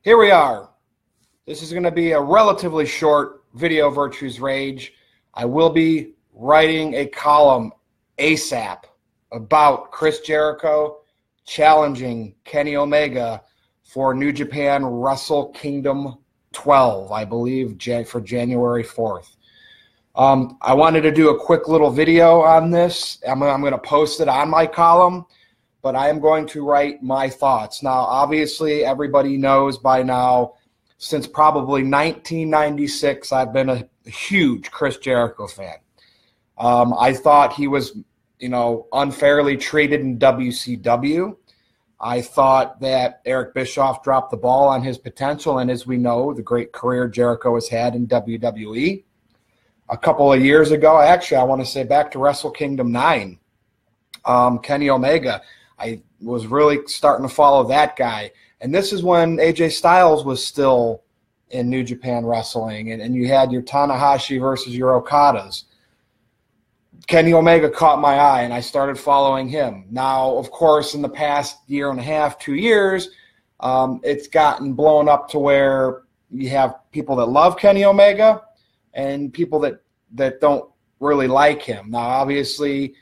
Here we are. This is going to be a relatively short video, Virtue's Rage. I will be writing a column ASAP about Chris Jericho challenging Kenny Omega for New Japan Wrestle Kingdom 12, I believe, for January 4th. I wanted to do a quick little video on this. I'm going to post it on my column, but I am going to write my thoughts. Now, obviously, everybody knows by now, since probably 1996, I've been a huge Chris Jericho fan. I thought he was, unfairly treated in WCW. I thought that Eric Bischoff dropped the ball on his potential, and as we know, the great career Jericho has had in WWE. A couple of years ago, actually, I want to say back to Wrestle Kingdom 9, Kenny Omega, I was really starting to follow that guy. And this is when AJ Styles was still in New Japan Wrestling, and you had your Tanahashi versus your Okadas. Kenny Omega caught my eye, and I started following him. Now, of course, in the past year and a half, 2 years, it's gotten blown up to where you have people that love Kenny Omega and people that don't really like him. Now, obviously,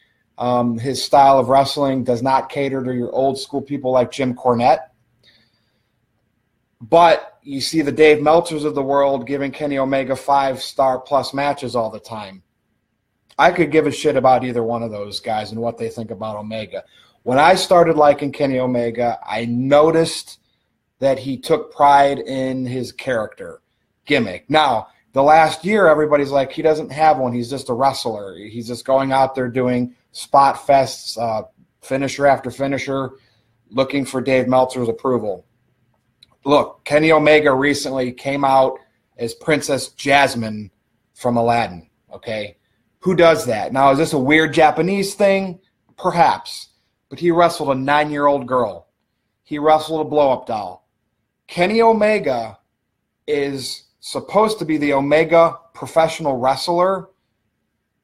his style of wrestling does not cater to your old school people like Jim Cornette. But you see the Dave Meltzers of the world giving Kenny Omega 5-star plus matches all the time. I could give a shit about either one of those guys and what they think about Omega. When I started liking Kenny Omega, I noticed that he took pride in his character gimmick. Now, the last year, everybody's like, he doesn't have one. He's just a wrestler. He's just going out there doing spot fests, finisher after finisher, looking for Dave Meltzer's approval. Look, Kenny Omega recently came out as Princess Jasmine from Aladdin, okay? Who does that? Now, is this a weird Japanese thing? Perhaps. But he wrestled a 9-year-old girl. He wrestled a blow-up doll. Kenny Omega is supposed to be the Omega professional wrestler.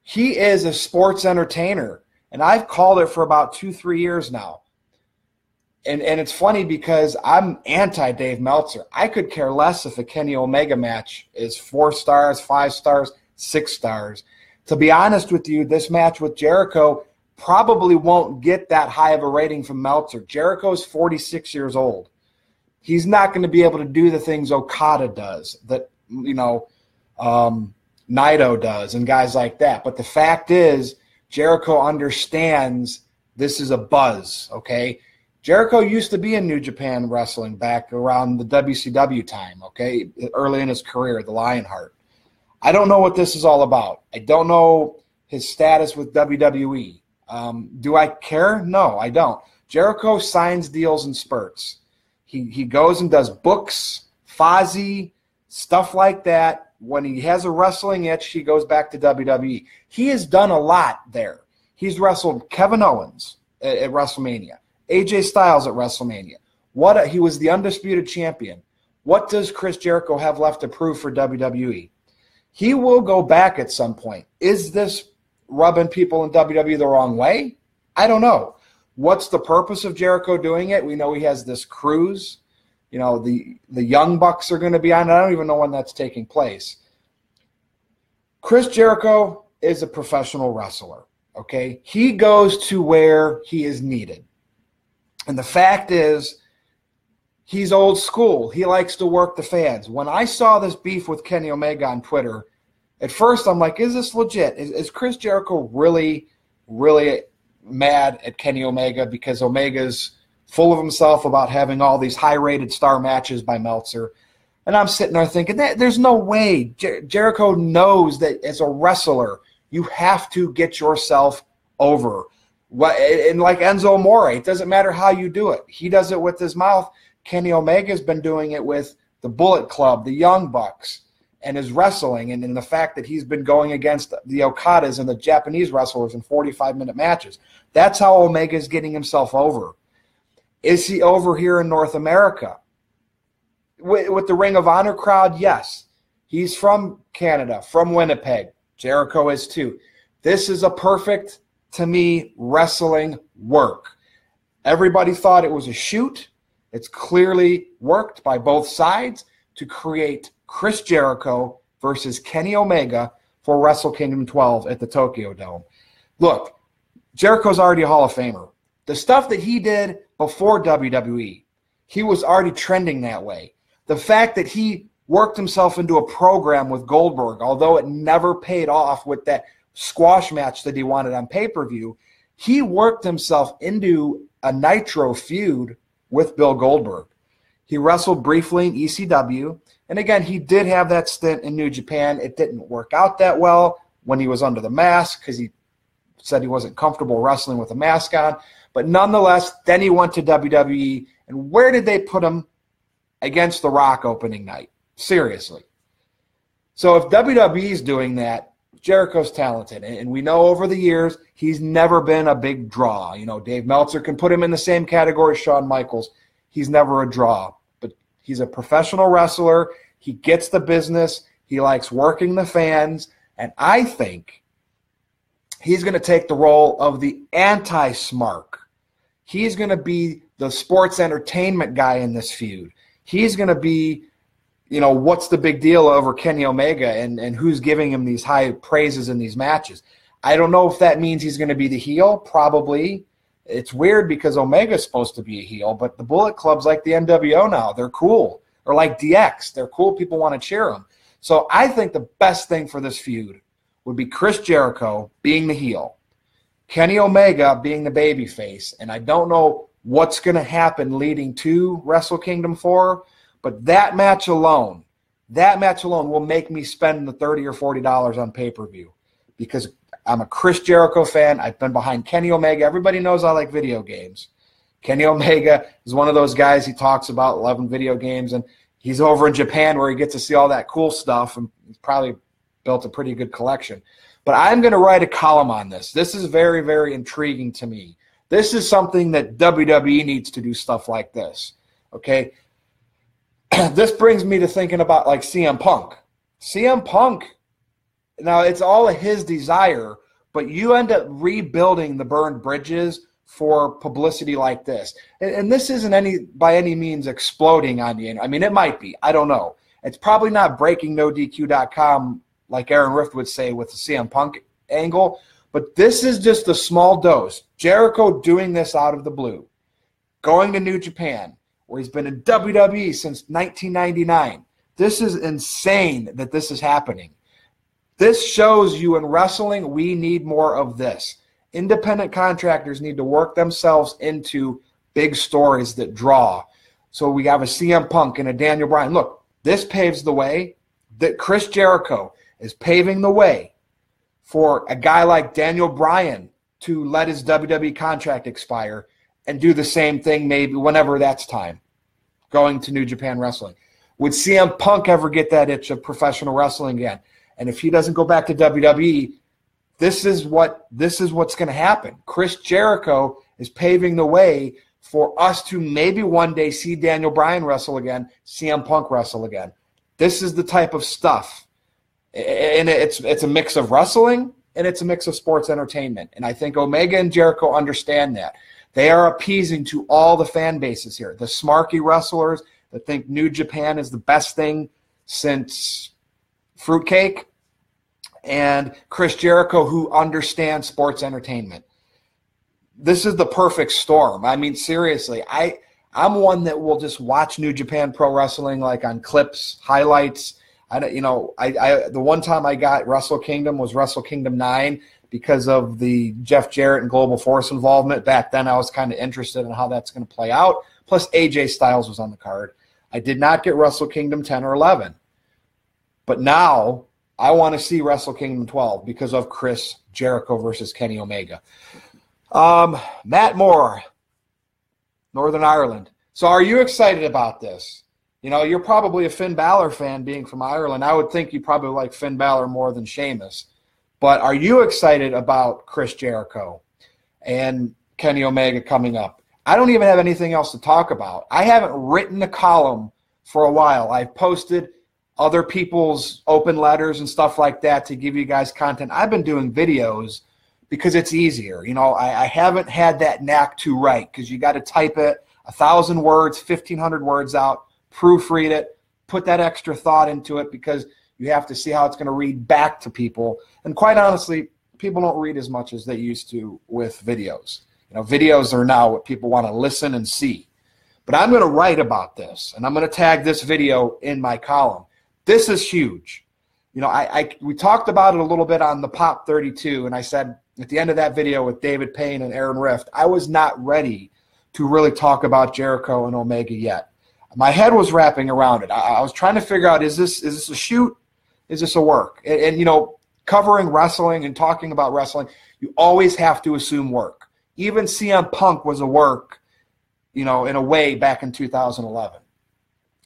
He is a sports entertainer, and I've called it for about 2-3 years now. And it's funny because I'm anti-Dave Meltzer. I could care less if a Kenny Omega match is 4 stars, 5 stars, 6 stars. To be honest with you, this match with Jericho probably won't get that high of a rating from Meltzer. Jericho's 46 years old. He's not going to be able to do the things Okada does, that Naito does, and guys like that. But the fact is, Jericho understands this is a buzz, okay? Jericho used to be in New Japan Wrestling back around the WCW time, okay, early in his career, the Lionheart. I don't know what this is all about. I don't know his status with WWE. Do I care? No, I don't. Jericho signs deals in spurts. He goes and does books, Fozzy, stuff like that. When he has a wrestling itch, he goes back to WWE. He has done a lot there. He's wrestled Kevin Owens at WrestleMania, AJ Styles at WrestleMania. He was the undisputed champion. What does Chris Jericho have left to prove for WWE? He will go back at some point. Is this rubbing people in WWE the wrong way? I don't know. What's the purpose of Jericho doing it? We know he has this cruise. The Young Bucks are going to be on. I don't even know when that's taking place. Chris Jericho is a professional wrestler, okay? He goes to where he is needed. And the fact is, he's old school. He likes to work the fans. When I saw this beef with Kenny Omega on Twitter, at first I'm like, is this legit? Is Chris Jericho really, really mad at Kenny Omega because Omega's full of himself about having all these high-rated star matches by Meltzer? And I'm sitting there thinking, there's no way. Jericho knows that as a wrestler, you have to get yourself over. And like Enzo Amore, it doesn't matter how you do it. He does it with his mouth. Kenny Omega's been doing it with the Bullet Club, the Young Bucks, and his wrestling, and in the fact that he's been going against the Okadas and the Japanese wrestlers in 45-minute matches. That's how Omega's getting himself over. Is he over here in North America? With the Ring of Honor crowd, yes. He's from Canada, from Winnipeg. Jericho is too. This is a perfect, to me, wrestling work. Everybody thought it was a shoot. It's clearly worked by both sides to create Chris Jericho versus Kenny Omega for Wrestle Kingdom 12 at the Tokyo Dome. Look, Jericho's already a Hall of Famer. The stuff that he did before WWE, he was already trending that way. The fact that he worked himself into a program with Goldberg, although it never paid off with that squash match that he wanted on pay-per-view, he worked himself into a Nitro feud with Bill Goldberg. He wrestled briefly in ECW, and again, he did have that stint in New Japan. It didn't work out that well when he was under the mask because he said he wasn't comfortable wrestling with a mask on. But nonetheless, then he went to WWE, and where did they put him? Against The Rock opening night. Seriously. So if WWE's doing that, Jericho's talented. And we know over the years, he's never been a big draw. You know, Dave Meltzer can put him in the same category as Shawn Michaels. He's never a draw. But he's a professional wrestler. He gets the business. He likes working the fans. And I think he's going to take the role of the anti-Smark. He's going to be the sports entertainment guy in this feud. He's going to be, you know, what's the big deal over Kenny Omega and who's giving him these high praises in these matches. I don't know if that means he's going to be the heel. Probably. It's weird because Omega's supposed to be a heel, but the Bullet Club's like the NWO now. They're cool. Or like DX. They're cool. People want to cheer them. So I think the best thing for this feud would be Chris Jericho being the heel, Kenny Omega being the babyface, and I don't know what's going to happen leading to Wrestle Kingdom 4, but that match alone will make me spend the $30 or $40 on pay-per-view because I'm a Chris Jericho fan. I've been behind Kenny Omega. Everybody knows I like video games. Kenny Omega is one of those guys he talks about loving video games, and he's over in Japan where he gets to see all that cool stuff, and he's probably built a pretty good collection. But I'm going to write a column on this. This is very, very intriguing to me. This is something that WWE needs to do stuff like this, okay? This brings me to thinking about like CM Punk. CM Punk, now it's all his desire, but you end up rebuilding the burned bridges for publicity like this. And this isn't by any means exploding on you. I mean, it might be. I don't know. It's probably not breaking NoDQ.com like Aaron Rift would say with the CM Punk angle, but this is just a small dose. Jericho doing this out of the blue, going to New Japan, where he's been in WWE since 1999. This is insane that this is happening. This shows you in wrestling, we need more of this. Independent contractors need to work themselves into big stories that draw. So we have a CM Punk and a Daniel Bryan. Look, this paves the way. That Chris Jericho is paving the way for a guy like Daniel Bryan to let his WWE contract expire and do the same thing maybe whenever that's time, going to New Japan Wrestling. Would CM Punk ever get that itch of professional wrestling again? And if he doesn't go back to WWE, this is what's going to happen. Chris Jericho is paving the way for us to maybe one day see Daniel Bryan wrestle again, CM Punk wrestle again. This is the type of stuff. And it's a mix of wrestling and it's a mix of sports entertainment. And I think Omega and Jericho understand that. They are appeasing to all the fan bases here. The smarky wrestlers that think New Japan is the best thing since fruitcake, and Chris Jericho who understands sports entertainment. This is the perfect storm. I mean, seriously, I'm one that will just watch New Japan Pro Wrestling like on clips, highlights. The one time I got Wrestle Kingdom was Wrestle Kingdom 9 because of the Jeff Jarrett and Global Force involvement. Back then I was kind of interested in how that's going to play out. Plus AJ Styles was on the card. I did not get Wrestle Kingdom 10 or 11. But now I want to see Wrestle Kingdom 12 because of Chris Jericho versus Kenny Omega. Matt Moore, Northern Ireland. So are you excited about this? You know, you're probably a Finn Balor fan being from Ireland. I would think you probably like Finn Balor more than Sheamus. But are you excited about Chris Jericho and Kenny Omega coming up? I don't even have anything else to talk about. I haven't written a column for a while. I've posted other people's open letters and stuff like that to give you guys content. I've been doing videos because it's easier. You know, I haven't had that knack to write because you got to type it. 1,000 words, 1,500 words out, proofread it, put that extra thought into it because you have to see how it's going to read back to people. And quite honestly, people don't read as much as they used to with videos. Videos are now what people want to listen and see. But I'm going to write about this, and I'm going to tag this video in my column. This is huge. We talked about it a little bit on the Pop 32, and I said at the end of that video with David Payne and Aaron Rift, I was not ready to really talk about Jericho and Omega yet. My head was wrapping around it. I was trying to figure out, is this a shoot? Is this a work? And covering wrestling and talking about wrestling, you always have to assume work. Even CM Punk was a work, in a way back in 2011.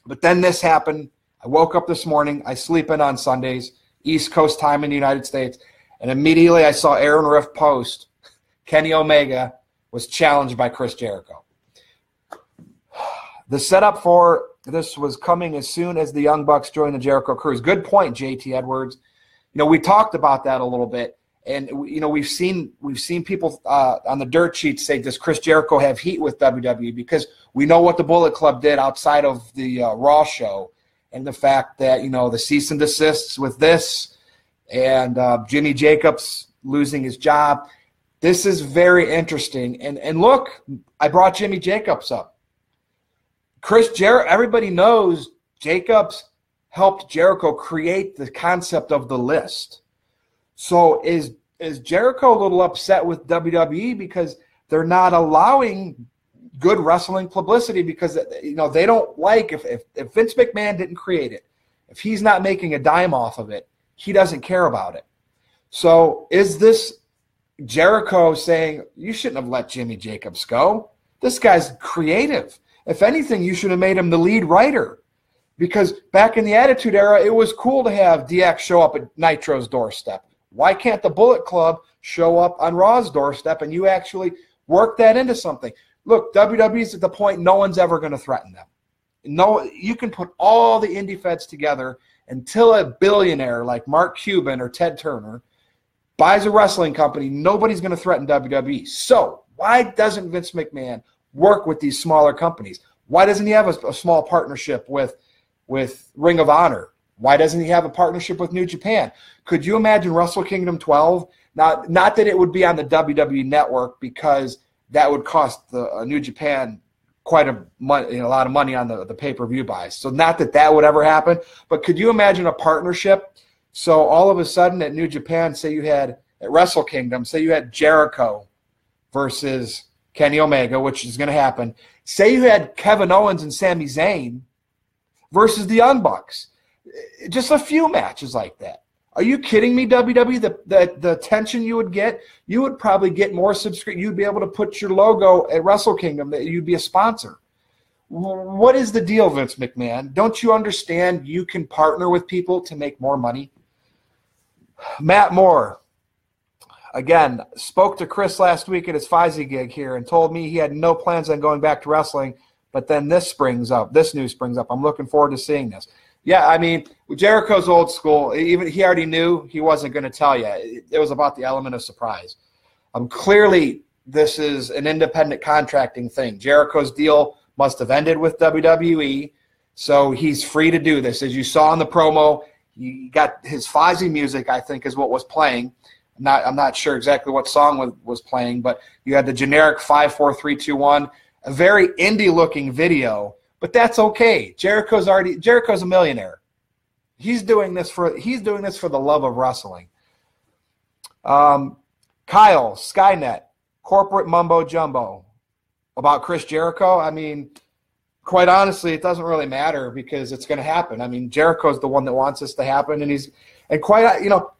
But then this happened. I woke up this morning. I sleep in on Sundays, East Coast time in the United States, and immediately I saw Aaron Rift post Kenny Omega was challenged by Chris Jericho. The setup for this was coming as soon as the Young Bucks joined the Jericho Cruise. Good point, JT Edwards. We talked about that a little bit. And we've seen people on the dirt sheet say, does Chris Jericho have heat with WWE? Because we know what the Bullet Club did outside of the Raw show, and the fact that the cease and desists with this, and Jimmy Jacobs losing his job. This is very interesting. And look, I brought Jimmy Jacobs up. Everybody knows Jacobs helped Jericho create the concept of the list. So is Jericho a little upset with WWE because they're not allowing good wrestling publicity because they don't like if Vince McMahon didn't create it, if he's not making a dime off of it, he doesn't care about it. So is this Jericho saying you shouldn't have let Jimmy Jacobs go? This guy's creative. If anything, you should have made him the lead writer. Because back in the Attitude Era, it was cool to have DX show up at Nitro's doorstep. Why can't the Bullet Club show up on Raw's doorstep and you actually work that into something? Look, WWE's at the point no one's ever going to threaten them. No, you can put all the indie feds together until a billionaire like Mark Cuban or Ted Turner buys a wrestling company, nobody's going to threaten WWE. So why doesn't Vince McMahon work with these smaller companies? Why doesn't he have a small partnership with Ring of Honor? Why doesn't he have a partnership with New Japan? Could you imagine Wrestle Kingdom 12? Not that it would be on the WWE network because that would cost the New Japan quite a lot of money on the pay-per-view buys. So not that would ever happen, but could you imagine a partnership? So all of a sudden at New Japan, at Wrestle Kingdom, say you had Jericho versus Kenny Omega, which is going to happen. Say you had Kevin Owens and Sami Zayn versus the Young Bucks. Just a few matches like that. Are you kidding me, WWE? The attention you would get, you would probably get more subscriptions. You'd be able to put your logo at Wrestle Kingdom. You'd be a sponsor. What is the deal, Vince McMahon? Don't you understand you can partner with people to make more money? Matt Moore, again, spoke to Chris last week at his Fizzy gig here and told me he had no plans on going back to wrestling, but then this news springs up. I'm looking forward to seeing this. Yeah, I mean, Jericho's old school. Even he already knew he wasn't going to tell you. It was about the element of surprise. Clearly, this is an independent contracting thing. Jericho's deal must have ended with WWE, so he's free to do this. As you saw in the promo, he got his Fozzy music, I think, is what was playing. I'm not sure exactly what song was playing, but you had the generic 5, 4, 3, 2, 1, a very indie-looking video. But that's okay. Jericho's a millionaire. He's doing this for the love of wrestling. Kyle, Skynet, corporate mumbo jumbo about Chris Jericho. I mean, quite honestly, it doesn't really matter because it's going to happen. I mean, Jericho's the one that wants this to happen, and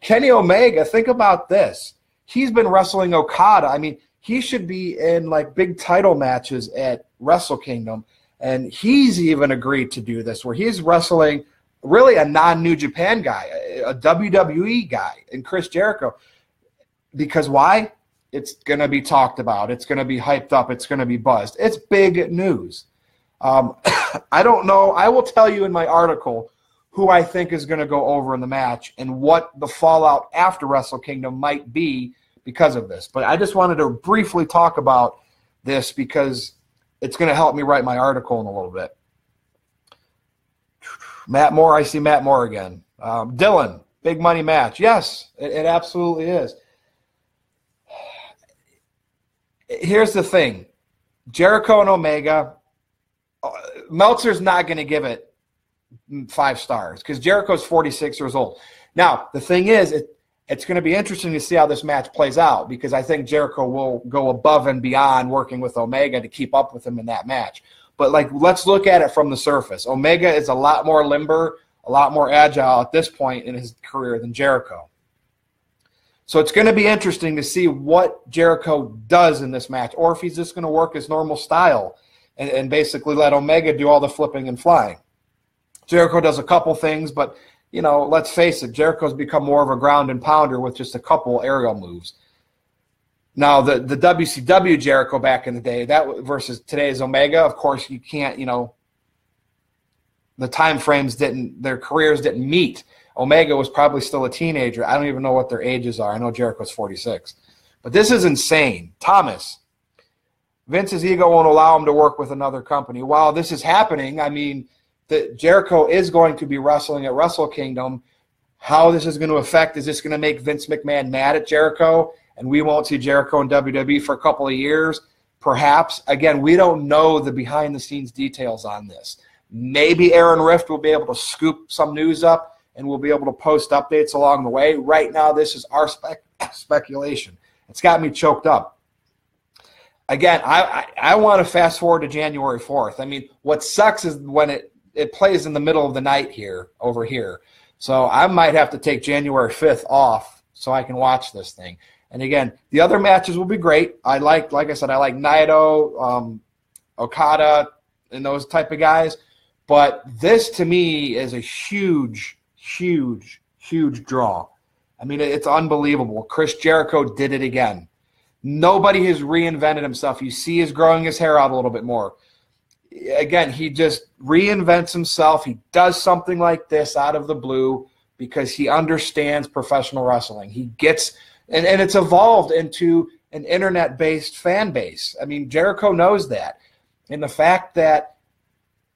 Kenny Omega. Think about this. He's been wrestling Okada. I mean, he should be in like big title matches at Wrestle Kingdom. And he's even agreed to do this, where he's wrestling really a non-New Japan guy, a WWE guy, and Chris Jericho. Because why? It's going to be talked about. It's going to be hyped up. It's going to be buzzed. It's big news. I don't know. I will tell you in my article who I think is going to go over in the match and what the fallout after Wrestle Kingdom might be because of this. But I just wanted to briefly talk about this because it's going to help me write my article in a little bit. Matt Moore, I see Matt Moore again. Dylan, big money match. Yes, it absolutely is. Here's the thing. Jericho and Omega, Meltzer's not going to give it 5 stars because Jericho's 46 years old. Now, the thing is, it's going to be interesting to see how this match plays out because I think Jericho will go above and beyond working with Omega to keep up with him in that match. But, let's look at it from the surface. Omega is a lot more limber, a lot more agile at this point in his career than Jericho. So it's going to be interesting to see what Jericho does in this match, or if he's just going to work his normal style and basically let Omega do all the flipping and flying. Jericho does a couple things, but, let's face it, Jericho's become more of a ground and pounder with just a couple aerial moves. Now, the WCW Jericho back in the day, that versus today's Omega, of course, you can't, the time frames their careers didn't meet. Omega was probably still a teenager. I don't even know what their ages are. I know Jericho's 46. But this is insane. Thomas, Vince's ego won't allow him to work with another company. While this is happening, I mean, that Jericho is going to be wrestling at Wrestle Kingdom. How this is going to affect, is this going to make Vince McMahon mad at Jericho and we won't see Jericho in WWE for a couple of years? Perhaps. Again, we don't know the behind-the-scenes details on this. Maybe Aaron Rift will be able to scoop some news up and we'll be able to post updates along the way. Right now, this is our speculation. It's got me choked up. Again, I want to fast forward to January 4th. I mean, what sucks is when it plays in the middle of the night over here. So I might have to take January 5th off so I can watch this thing. And again, the other matches will be great. Like I said, I like Naito, Okada, and those type of guys. But this, to me, is a huge draw. I mean, it's unbelievable. Chris Jericho did it again. Nobody has reinvented himself. You see he's growing his hair out a little bit more. Again, he just reinvents himself. He does something like this out of the blue because he understands professional wrestling. He gets, and it's evolved into an internet-based fan base. I mean, Jericho knows that. And the fact that,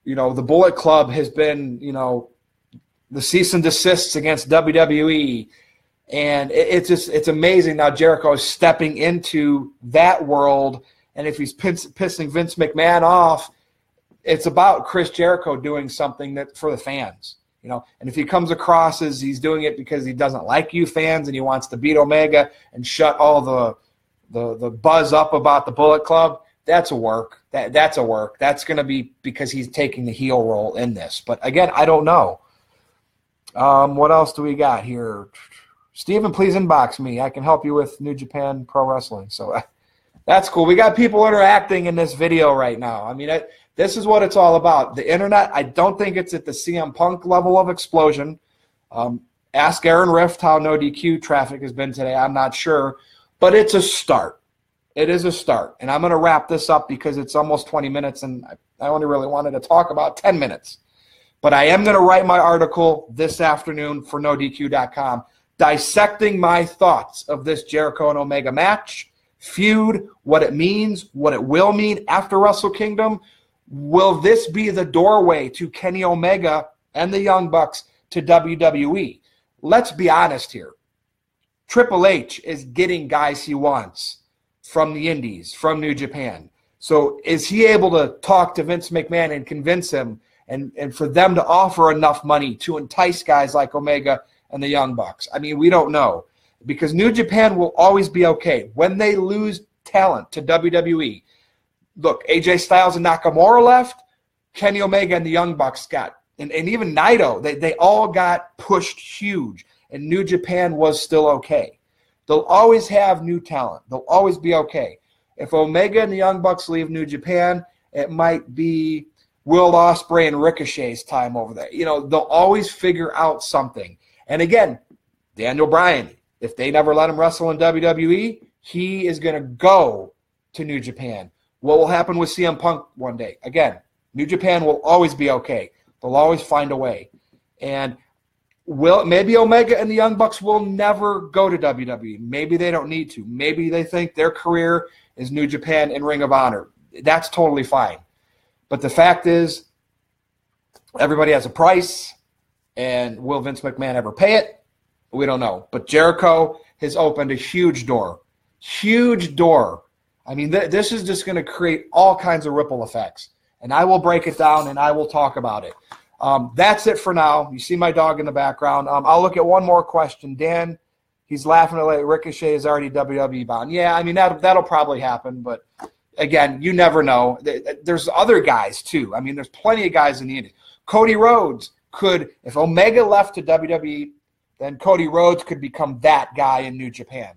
the Bullet Club has been, the cease and desists against WWE, and it's amazing now Jericho is stepping into that world, and if he's pissing Vince McMahon off, it's about Chris Jericho doing something that for the fans, and if he comes across as he's doing it because he doesn't like you fans and he wants to beat Omega and shut all the buzz up about the Bullet Club, that's a work. That's a work. That's going to be because he's taking the heel role in this. But again, I don't know. What else do we got here? Steven, please inbox me. I can help you with New Japan Pro Wrestling. So that's cool. We got people interacting in this video right now. I mean, this is what it's all about. The internet, I don't think it's at the CM Punk level of explosion. Ask Aaron Rift how no DQ traffic has been today. I'm not sure. But it's a start. It is a start. And I'm going to wrap this up because it's almost 20 minutes, and I only really wanted to talk about 10 minutes. But I am going to write my article this afternoon for NoDQ.com dissecting my thoughts of this Jericho and Omega match, feud, what it means, what it will mean after Wrestle Kingdom. Will this be the doorway to Kenny Omega and the Young Bucks to WWE? Let's be honest here. Triple H is getting guys he wants from the Indies, from New Japan. So is he able to talk to Vince McMahon and convince him and for them to offer enough money to entice guys like Omega and the Young Bucks? I mean, we don't know because New Japan will always be okay. When they lose talent to WWE, look, AJ Styles and Nakamura left, Kenny Omega and the Young Bucks got, and even Naito, they all got pushed huge, and New Japan was still okay. They'll always have new talent. They'll always be okay. If Omega and the Young Bucks leave New Japan, it might be Will Ospreay and Ricochet's time over there. They'll always figure out something. And again, Daniel Bryan, if they never let him wrestle in WWE, he is going to go to New Japan. What will happen with CM Punk one day? Again, New Japan will always be okay. They'll always find a way. And maybe Omega and the Young Bucks will never go to WWE. Maybe they don't need to. Maybe they think their career is New Japan and Ring of Honor. That's totally fine. But the fact is, everybody has a price, and will Vince McMahon ever pay it? We don't know. But Jericho has opened a huge door. Huge door. I mean, this is just going to create all kinds of ripple effects. And I will break it down, and I will talk about it. That's it for now. You see my dog in the background. I'll look at one more question. Dan, he's laughing at Ricochet is already WWE bound. Yeah, I mean, that'll probably happen. But, again, you never know. There's other guys, too. I mean, there's plenty of guys in the indie. Cody Rhodes could, if Omega left to WWE, then Cody Rhodes could become that guy in New Japan.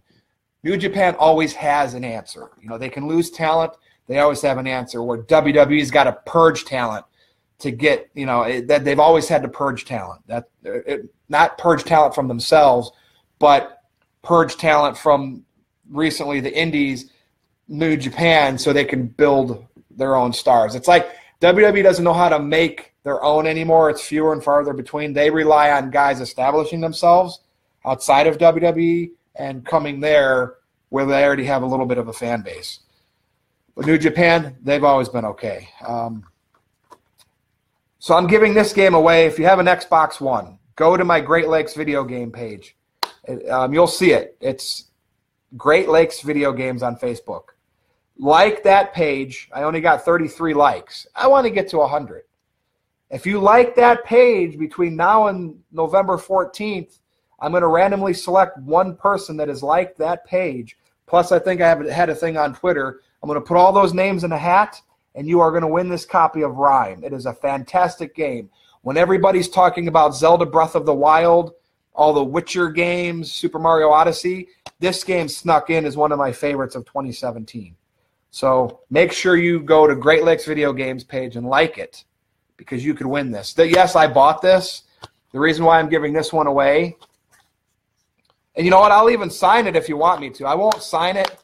New Japan always has an answer. You know, they can lose talent. They always have an answer, where WWE's got to purge talent to get, you know, that they've always had to purge talent. Not purge talent from themselves, but purge talent from recently the indies, New Japan, so they can build their own stars. It's like WWE doesn't know how to make their own anymore. It's fewer and farther between. They rely on guys establishing themselves outside of WWE and coming there where they already have a little bit of a fan base. But New Japan, they've always been okay. So I'm giving this game away. If you have an Xbox One, go to my Great Lakes video game page. You'll see it. It's Great Lakes Video Games on Facebook. Like that page. I only got 33 likes. I want to get to 100. If you like that page between now and November 14th, I'm going to randomly select one person that has liked that page. Plus, I think I had a thing on Twitter. I'm going to put all those names in a hat, and you are going to win this copy of Rime. It is a fantastic game. When everybody's talking about Zelda Breath of the Wild, all the Witcher games, Super Mario Odyssey, this game snuck in as one of my favorites of 2017. So make sure you go to Great Lakes Video Games page and like it, because you could win this. Yes, I bought this. The reason why I'm giving this one away, and you know what? I'll even sign it if you want me to. I won't sign it.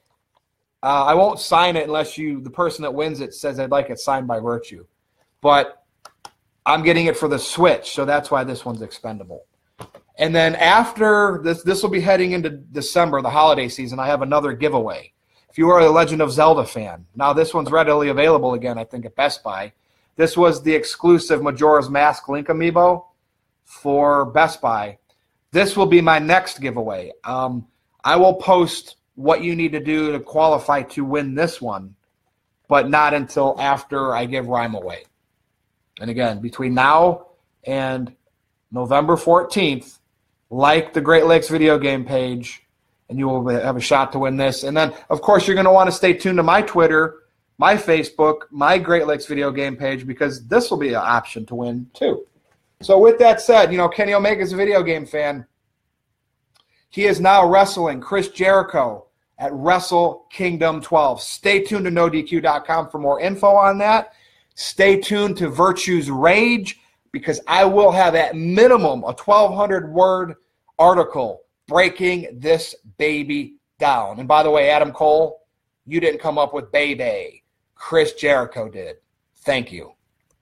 I won't sign it unless the person that wins it says I'd like it signed by Virtue. But I'm getting it for the Switch, so that's why this one's expendable. And then after this will be heading into December, the holiday season, I have another giveaway. If you are a Legend of Zelda fan, now this one's readily available again, I think, at Best Buy. This was the exclusive Majora's Mask Link amiibo for Best Buy. This will be my next giveaway. I will post what you need to do to qualify to win this one, but not until after I give Rime away. And again, between now and November 14th, like the Great Lakes video game page, and you will have a shot to win this. And then, of course, you're going to want to stay tuned to my Twitter, my Facebook, my Great Lakes video game page, because this will be an option to win too. So with that said, you know, Kenny Omega's a video game fan. He is now wrestling Chris Jericho at Wrestle Kingdom 12. Stay tuned to NoDQ.com for more info on that. Stay tuned to ViRTUE's Rage, because I will have at minimum a 1,200-word article breaking this baby down. And by the way, Adam Cole, you didn't come up with baby. Chris Jericho did. Thank you.